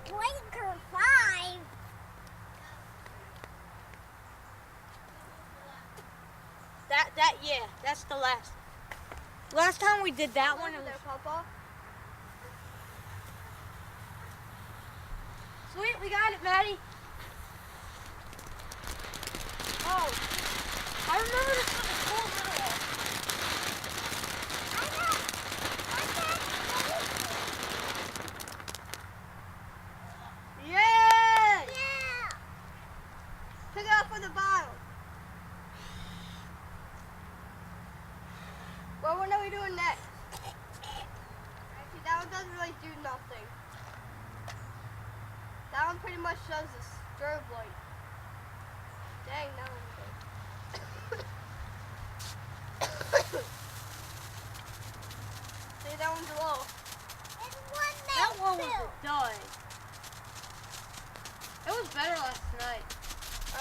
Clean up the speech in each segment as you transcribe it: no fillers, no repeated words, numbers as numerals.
Breaker 5. Yeah, that's the last. Last time we did that one, it was... Papa. Sweet, we got it, Maddie. Oh, I remember this was a cool little one. Yeah! Yeah. Pick it up for the bottle. Well, what are we doing next? Actually, that one doesn't really do nothing. That one pretty much shows the strobe light. Dang, that one good. See, that one's low. It's one That one was too. a dud. It was better last night.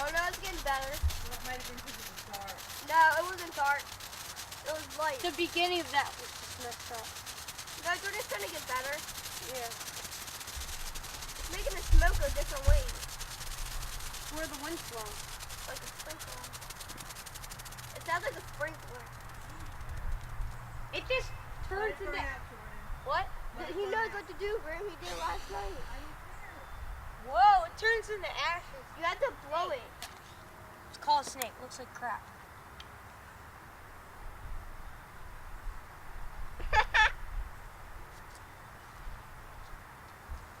Oh no, it's getting better. Well, it might have been because it was dark. No, it wasn't dark. It was light. The beginning of that was just messed up. Guys, we're just trying to get better. Yeah. It's making the smoke go different ways. Where the wind's blowing. Like a sprinkler. It sounds like a sprinkler. It just turns into... What? He knows what to do, Grim. He did last night. Whoa, it turns into ashes. You have to blow it. It's called a snake. Looks like crap.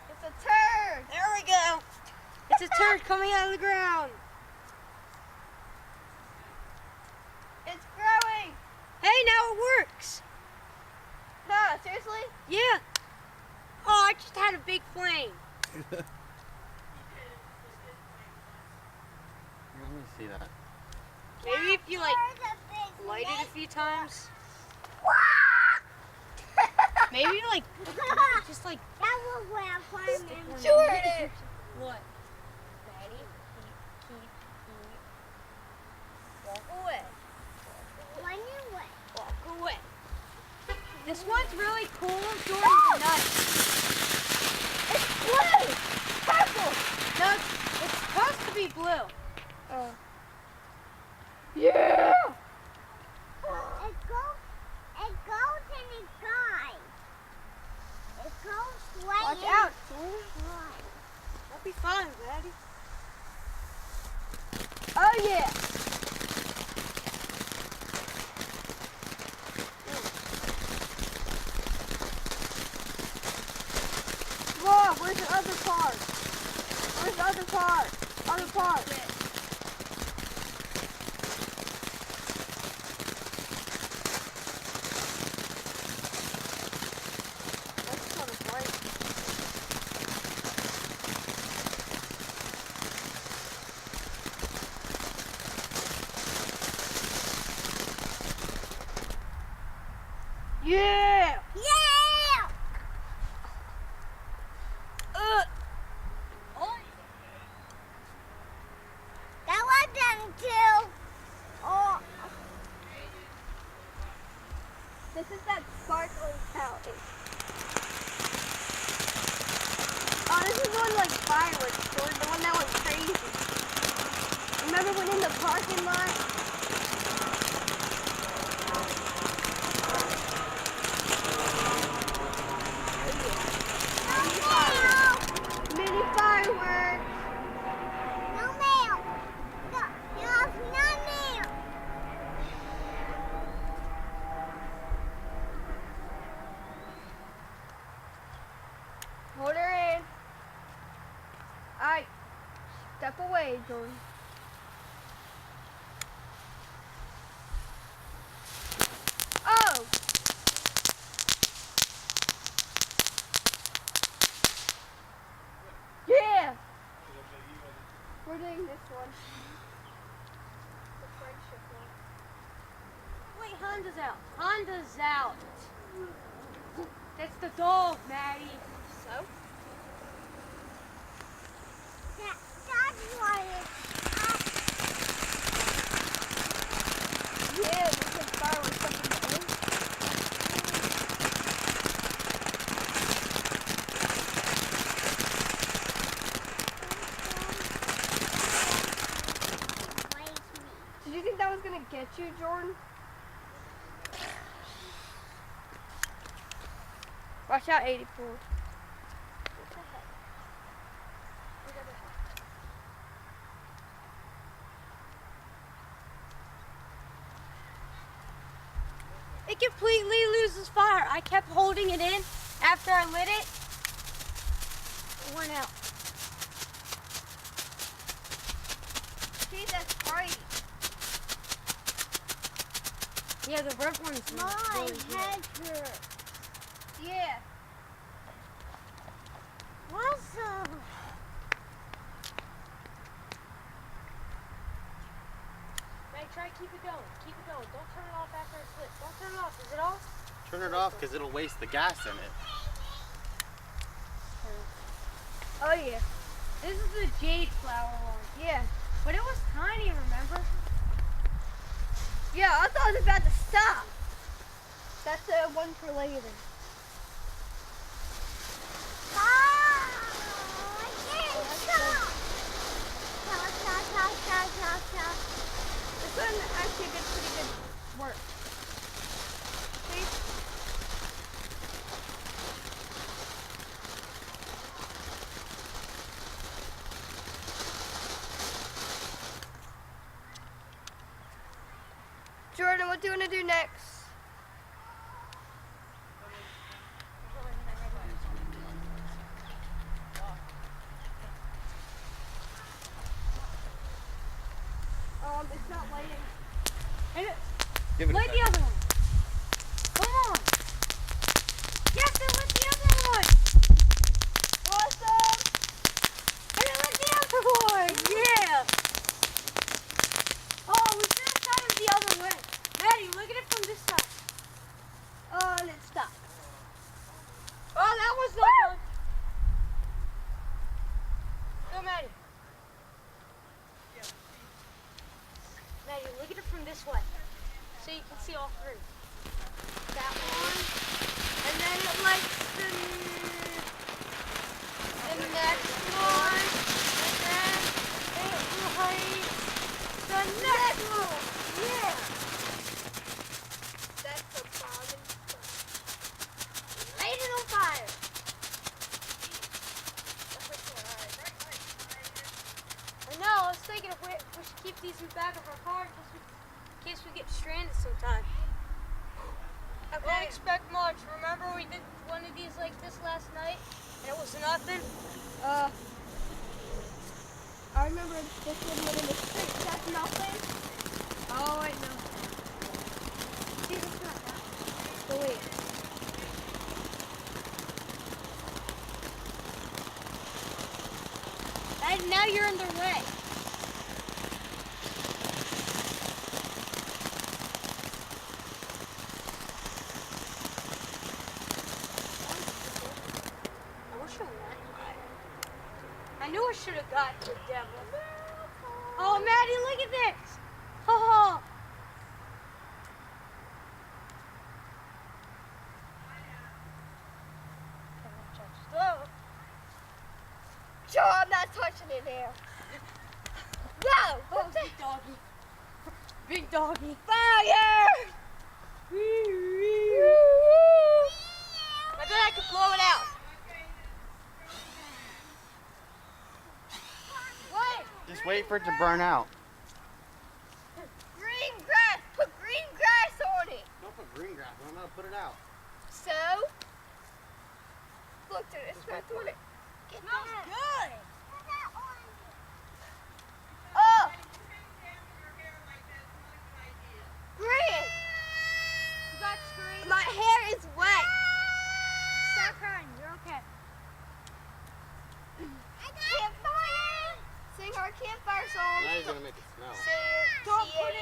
It's a turd. There we go. It's a turd coming out of the ground. It's growing. Hey, now it works. Huh, seriously? Yeah. Oh, I just had a big flame. Let me see that. Maybe if you like There's a big light it a snake. few times. Maybe like just like That was where I found stick him. one Sure in. it is. What? Daddy, keep. Walk away. One away. Walk away. This one's really cool during the night. It's blue. Purple. No, it's supposed to be blue. Yeah. It goes in the sky. It goes right Watch in out. the sky. That'll be fine, Daddy. Oh yeah. Whoa, where's the other part? Where's the other part? Other part. That's sort of bright. Yeah! Yeah! Oh, That was done too. Oh, This is that sparkling fountain. Oh, this is one like fireworks, the one that went crazy. Remember when in the parking lot? Mini fireworks. no mail. No, there's no mail. Hold her in. Alright. Step away, Jordan. Oh! Yeah! We're doing this one. The friendship one. wait, Honda's out. Honda's out. That's the dog, Maddie. So? That's why Yeah, we can fireworks up in the air. get you, Jordan. Watch out, 84. What the heck? It completely loses fire. I kept holding it in after I lit it. It went out. See, that's right. Yeah, the red one's My really good. head hurts. Yeah. Awesome. Hey, try to keep it going. Keep it going. Don't turn it off after it's lit. Don't turn it off. Is it off? Turn it off because it'll waste the gas in it. Oh, yeah. This is the jade flower one. Yeah. But it was tiny, remember? Yeah, I thought it was about to stop. That's the one for later. Ah, I can't stop. Stop. This one actually did pretty good work. See? Jordan, what do you want to do next? It's not lighting. Give it a Light the second. other one. Come on. Yes, it lit the other one. Awesome! And it lit the other one. Yeah. Oh, we should have started the other way. Maddie, look at it from this side. Oh, and it stopped. Oh, that was not done. Go, Maddie. Maddie, look at it from this way. So you can see all three. That one. And then it lights the next one. And then it lights the next one. Yeah. That's the problem. Light it on fire. I know, I was thinking if we should keep these in the back of our car in case we get stranded sometime. Okay. Don't expect much. Remember we did one of these like this last night and it was nothing? I remember this one went in the street. That's nothing. Oh, I know. See, it's not that. So wait. And now you're in their way. I wish I went higher. I knew I should have got the devil. Oh, Maddie, look at this. Oh. Joe, I'm not touching it there. No! Oh, big doggy. Big doggy. Fire! I bet I could blow it out. What? Just wait for it to burn out. Green grass. Put green grass on it. Don't put green grass. I'm gonna put it out. So? Look, dude, it's right on it. Smells good. Oh! Green! You got screen. My hair is wet. Stop crying. You're okay. Campfire! Sing our campfire song. Now you're gonna make it smell. Don't put it